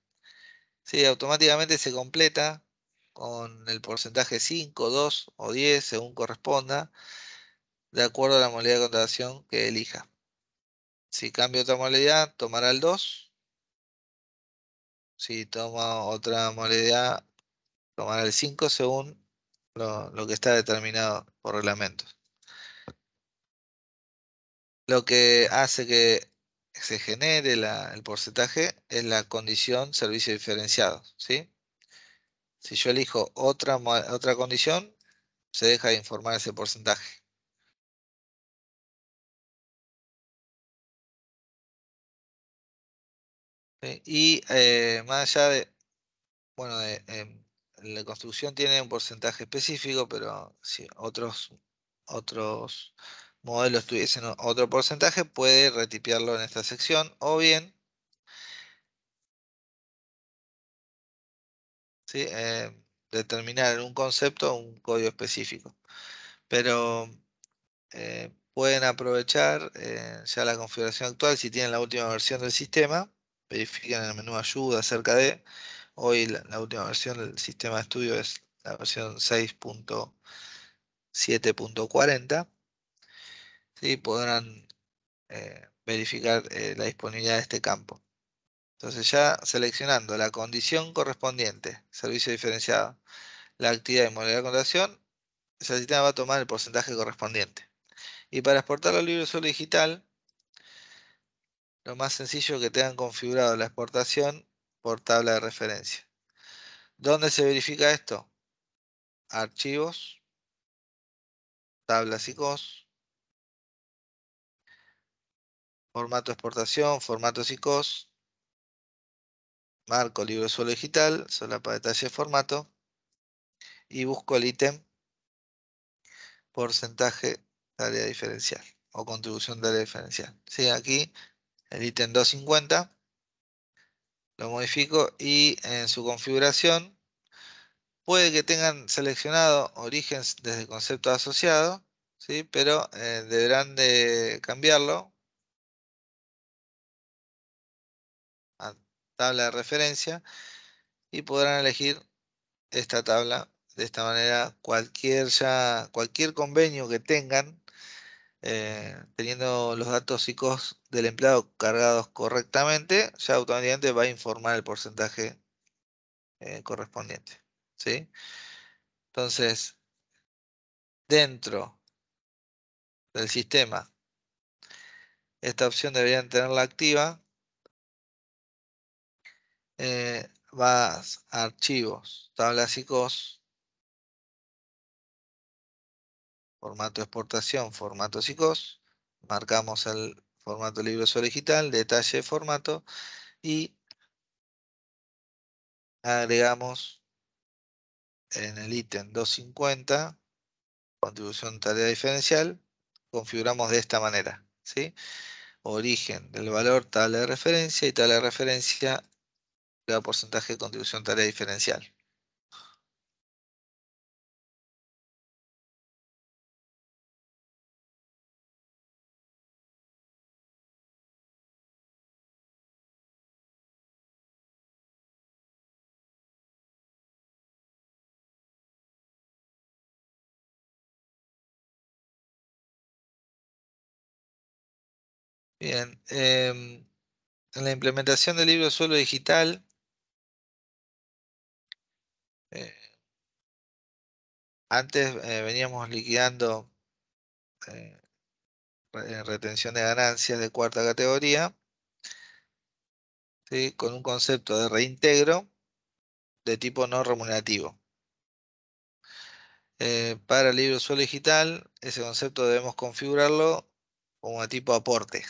¿Sí? Automáticamente se completa con el porcentaje 5, 2 o 10, según corresponda, de acuerdo a la modalidad de contratación que elija. Si cambia otra modalidad, tomará el 2. Si toma otra modalidad, tomará el 5 según lo que está determinado por reglamentos. Lo que hace que se genere el porcentaje es la condición servicio diferenciado, ¿sí? Si yo elijo otra condición, se deja de informar ese porcentaje. ¿Sí? Y más allá de, bueno, la construcción tiene un porcentaje específico, pero si otros modelos tuviesen otro porcentaje, puede retipiarlo en esta sección o bien, ¿sí? Determinar en un concepto un código específico. Pero pueden aprovechar ya la configuración actual si tienen la última versión del sistema. Verifiquen en el menú ayuda acerca de. Hoy la última versión del sistema de estudio es la versión 6.7.40. ¿Sí? Podrán verificar la disponibilidad de este campo. Entonces ya seleccionando la condición correspondiente, servicio diferenciado, la actividad y modalidad de contratación, el sistema va a tomar el porcentaje correspondiente. Y para exportarlo al libro solo digital, lo más sencillo es que tengan configurado la exportación por tabla de referencia. ¿Dónde se verifica esto? Archivos, tablas y COS, formato de exportación, formatos y COS, marco libro suelo digital, solapa detalle de formato y busco el ítem porcentaje tarea diferencial o contribución tarea diferencial. Sí, aquí el ítem 250 lo modifico y en su configuración puede que tengan seleccionado origen desde concepto asociado, ¿sí? Pero deberán de cambiarlo a tabla de referencia y podrán elegir esta tabla. De esta manera, cualquier convenio que tengan, teniendo los datos ICOs del empleado cargados correctamente, ya automáticamente va a informar el porcentaje correspondiente, ¿sí? Entonces, dentro del sistema, esta opción deberían tenerla activa. Vas a archivos, tablas ICOs, formato de exportación, formatos ICOs, marcamos el formato libro solo digital, detalle de formato y agregamos en el ítem 250, contribución tarea diferencial, configuramos de esta manera, ¿sí? Origen del valor tabla de referencia y tabla de referencia da porcentaje de contribución tarea diferencial. Bien, en la implementación del libro suelo digital, eh, antes veníamos liquidando eh, retención de ganancias de cuarta categoría, ¿sí? Con un concepto de reintegro de tipo no remunerativo. Para el libro suelo digital, ese concepto debemos configurarlo como tipo aporte,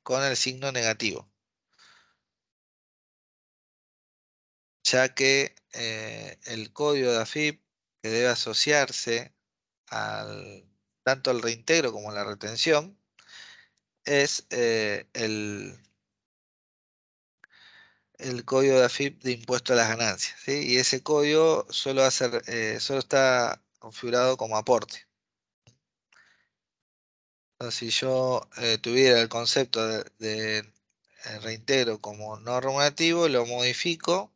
con el signo negativo. ya que el código de AFIP que debe asociarse tanto al reintegro como a la retención es el código de AFIP de impuesto a las ganancias, ¿sí? Y ese código solo está configurado como aporte. Entonces, si yo tuviera el concepto de reintegro como no remunerativo, lo modifico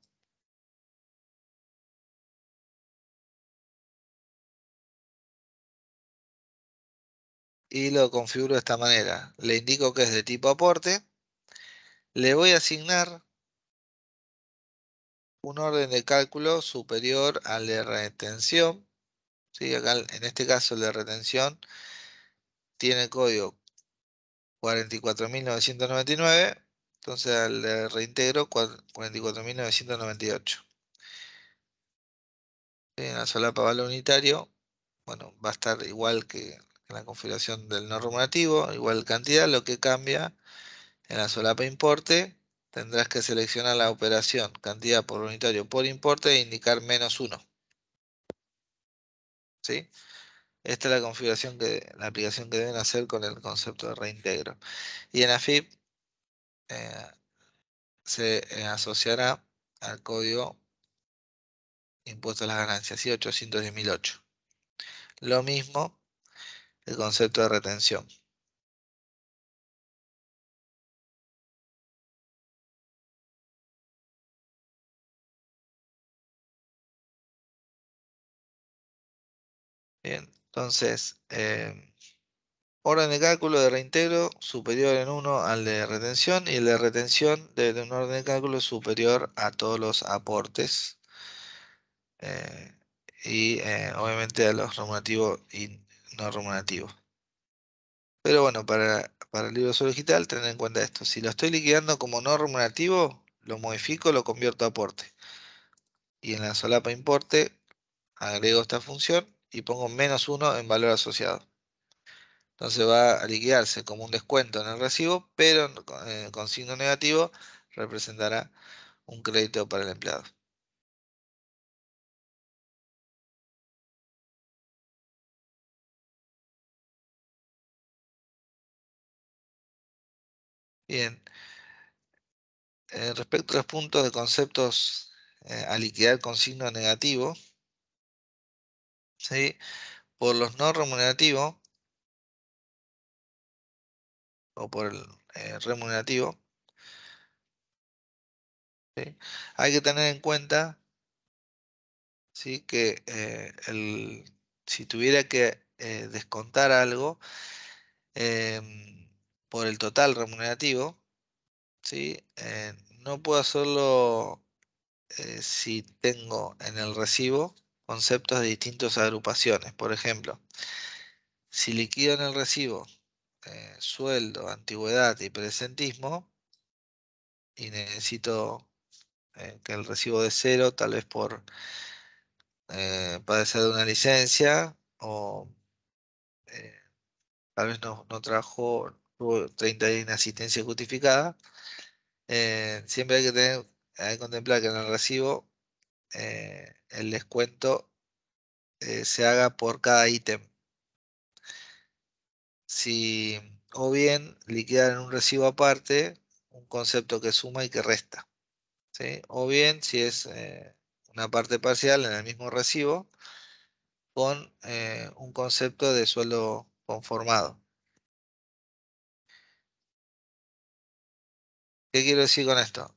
y lo configuro de esta manera. Le indico que es de tipo aporte, le voy a asignar un orden de cálculo superior al de retención, ¿sí? Acá en este caso el de retención tiene código 44.999, entonces al de reintegro 44.998. En la solapa valor unitario, bueno, va a estar igual que en la configuración del no remunerativo, igual cantidad, lo que cambia en la solapa importe, tendrás que seleccionar la operación cantidad por unitario por importe e indicar -1, ¿sí? Esta es la configuración la aplicación que deben hacer con el concepto de reintegro. Y en AFIP eh, se asociará al código impuesto a las ganancias, ¿sí? 810.008. Lo mismo el concepto de retención. Bien, entonces, orden de cálculo de reintegro superior en uno al de retención y el de retención debe tener un orden de cálculo superior a todos los aportes eh, y obviamente a los remunerativos y no remunerativos. Pero bueno, para el libro solo digital, tener en cuenta esto. Si lo estoy liquidando como no remunerativo, lo modifico, lo convierto a aporte. Y en la solapa importe, agrego esta función y pongo -1 en valor asociado. Entonces va a liquidarse como un descuento en el recibo, pero con signo negativo representará un crédito para el empleado. Bien, respecto a los puntos de conceptos a liquidar con signo negativo, ¿sí? Por los no remunerativos o por el remunerativo, ¿sí? Hay que tener en cuenta, ¿sí? Que si tuviera que descontar algo em, por el total remunerativo, ¿sí? No puedo hacerlo si tengo en el recibo conceptos de distintas agrupaciones. Por ejemplo, si liquido en el recibo sueldo, antigüedad y presentismo y necesito que el recibo de cero, tal vez por padecer de una licencia o eh, tal vez no trabajó, tuvo 30 días de inasistencia justificada, siempre hay que contemplar que en el recibo el descuento se haga por cada ítem. Si, o bien liquidar en un recibo aparte un concepto que suma y que resta, ¿sí? O bien, si es una parte parcial en el mismo recibo, con un concepto de sueldo conformado. ¿Qué quiero decir con esto?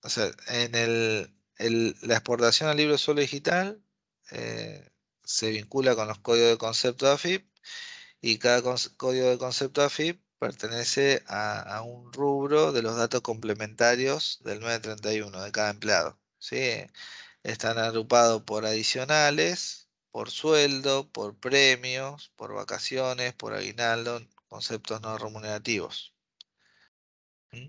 O sea, en la exportación al libro sueldo digital se vincula con los códigos de concepto de AFIP y cada código de concepto AFIP pertenece a un rubro de los datos complementarios del 931 de cada empleado, ¿sí? Están agrupados por adicionales, por sueldo, por premios, por vacaciones, por aguinaldo, conceptos no remunerativos. ¿Mm?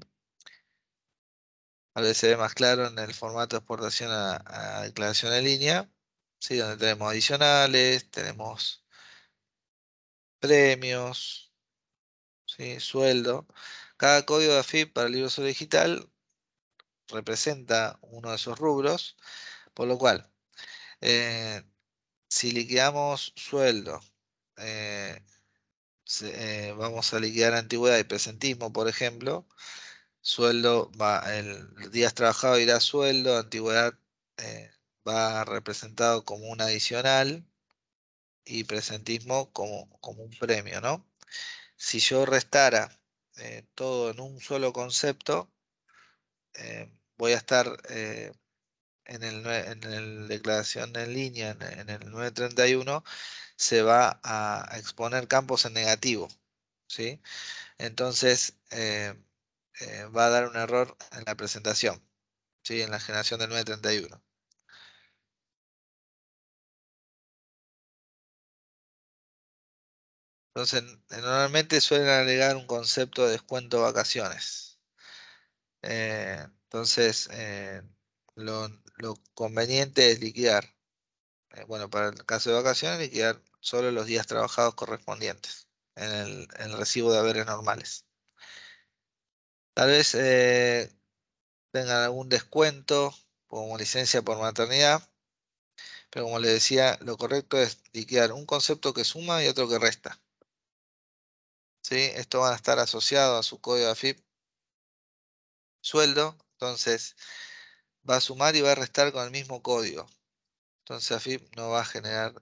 A veces se ve más claro en el formato de exportación a declaración en línea, ¿sí? Donde tenemos adicionales, tenemos premios, ¿sí? Sueldo. Cada código de AFIP para el libro solo digital representa uno de esos rubros, por lo cual, eh, si liquidamos sueldo, eh, vamos a liquidar antigüedad y presentismo, por ejemplo. Sueldo va, el días trabajado irá a sueldo, antigüedad va representado como un adicional y presentismo como un premio, ¿no? Si yo restara todo en un solo concepto, voy a estar en el declaración en línea, en el 931, se va a exponer campos en negativo, ¿sí? Entonces va a dar un error en la presentación, ¿sí? En la generación del 931. Entonces, normalmente suelen agregar un concepto de descuento vacaciones. Entonces, lo conveniente es liquidar. Bueno, para el caso de vacaciones, liquidar solo los días trabajados correspondientes en el recibo de haberes normales. Tal vez tengan algún descuento como licencia por maternidad, pero como les decía, lo correcto es liquidar un concepto que suma y otro que resta, ¿sí? Esto van a estar asociados a su código AFIP sueldo, entonces va a sumar y va a restar con el mismo código. Entonces AFIP no va a generar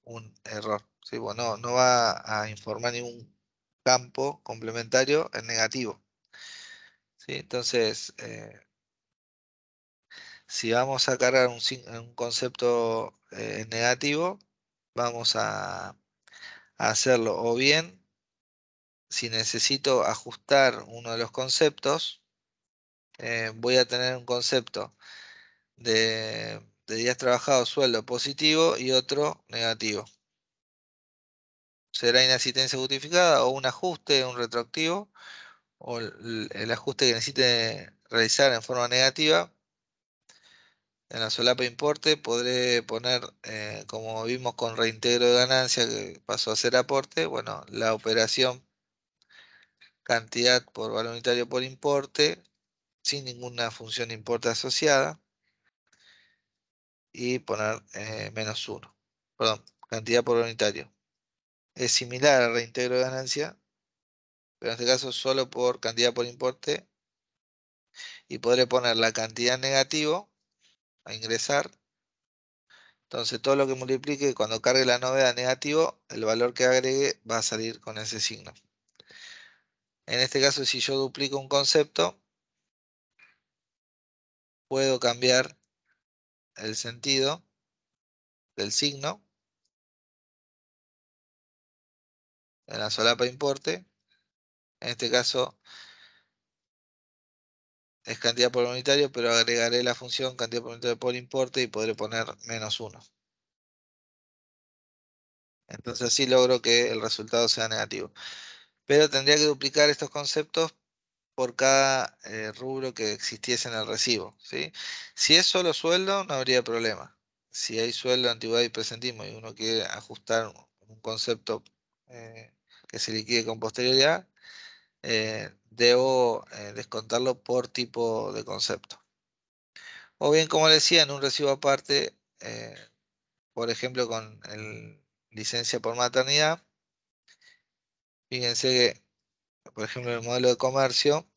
un error, ¿sí? Bueno, no va a informar ningún campo complementario en negativo, ¿sí? Entonces, si vamos a cargar un concepto en negativo, vamos a hacerlo o bien, si necesito ajustar uno de los conceptos, voy a tener un concepto de días trabajados sueldo positivo y otro negativo. Será inasistencia justificada o un ajuste, un retroactivo, o el ajuste que necesite realizar en forma negativa. En la solapa importe podré poner, como vimos con reintegro de ganancia que pasó a ser aporte, bueno, la operación cantidad por valor unitario por importe, sin ninguna función de importe asociada, y poner menos uno. Perdón, cantidad por valor unitario. Es similar al reintegro de ganancia, pero en este caso solo por cantidad por importe, y podré poner la cantidad negativo a ingresar. Entonces todo lo que multiplique cuando cargue la novedad negativo, el valor que agregue va a salir con ese signo. En este caso, si yo duplico un concepto, puedo cambiar el sentido del signo en la solapa importe. En este caso es cantidad por unitario, pero agregaré la función cantidad por unitario por importe y podré poner menos uno. Entonces así logro que el resultado sea negativo. Pero tendría que duplicar estos conceptos por cada rubro que existiese en el recibo, ¿sí? Si es solo sueldo, no habría problema. Si hay sueldo, antigüedad y presentismo y uno quiere ajustar un concepto que se liquide con posterioridad, debo descontarlo por tipo de concepto. O bien, como le decía, en un recibo aparte, por ejemplo, con el licencia por maternidad, fíjense que, por ejemplo, en el modelo de comercio,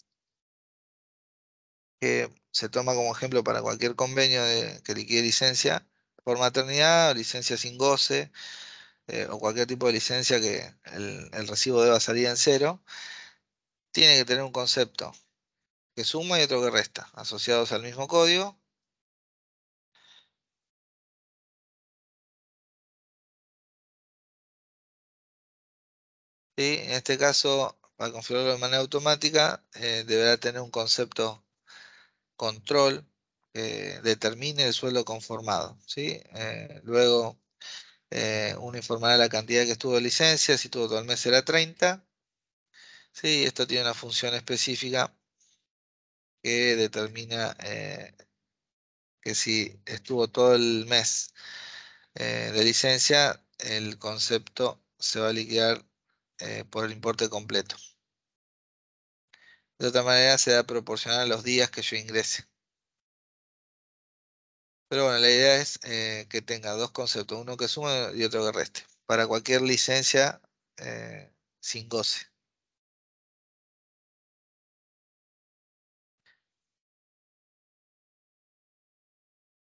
que se toma como ejemplo para cualquier convenio que liquide licencia por maternidad, o licencia sin goce, o cualquier tipo de licencia que el recibo deba salir en cero, tiene que tener un concepto que suma y otro que resta, asociados al mismo código. ¿Sí? En este caso, para configurarlo de manera automática, deberá tener un concepto control que determine el sueldo conformado, ¿sí? Luego, uno informará la cantidad que estuvo de licencia, si tuvo todo el mes será 30. Sí, esto tiene una función específica que determina que si estuvo todo el mes de licencia, el concepto se va a liquidar por el importe completo. De otra manera será proporcional a los días que yo ingrese. Pero bueno, la idea es que tenga dos conceptos, uno que sume y otro que reste, para cualquier licencia sin goce.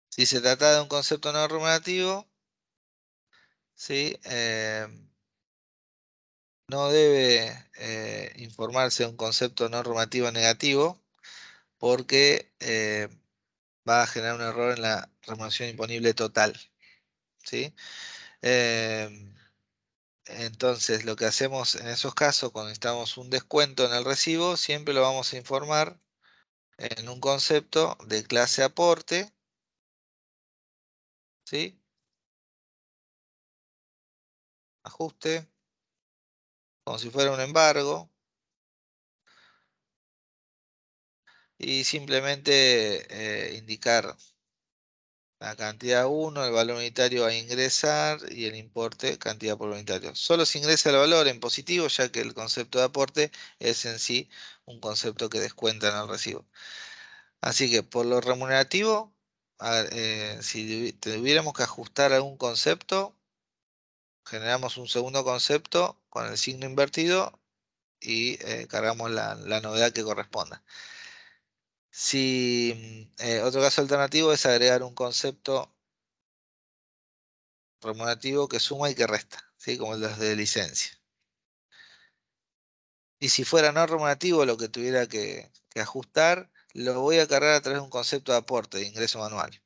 Si se trata de un concepto no normativo, ¿sí? No debe informarse un concepto no normativo negativo porque va a generar un error en la remuneración imponible total, ¿sí? Em, entonces, lo que hacemos en esos casos, cuando necesitamos un descuento en el recibo, siempre lo vamos a informar en un concepto de clase aporte, ¿sí? Ajuste, como si fuera un embargo, y simplemente indicar la cantidad uno, el valor unitario a ingresar y el importe cantidad por unitario. Solo se ingresa el valor en positivo, ya que el concepto de aporte es en sí un concepto que descuenta en el recibo. Así que por lo remunerativo, si tuviéramos que ajustar algún concepto, generamos un segundo concepto con el signo invertido y cargamos la novedad que corresponda. Si otro caso alternativo es agregar un concepto remunerativo que suma y que resta, ¿sí? Como los de licencia. Y si fuera no remunerativo lo que tuviera que ajustar, lo voy a cargar a través de un concepto de aporte, de ingreso manual.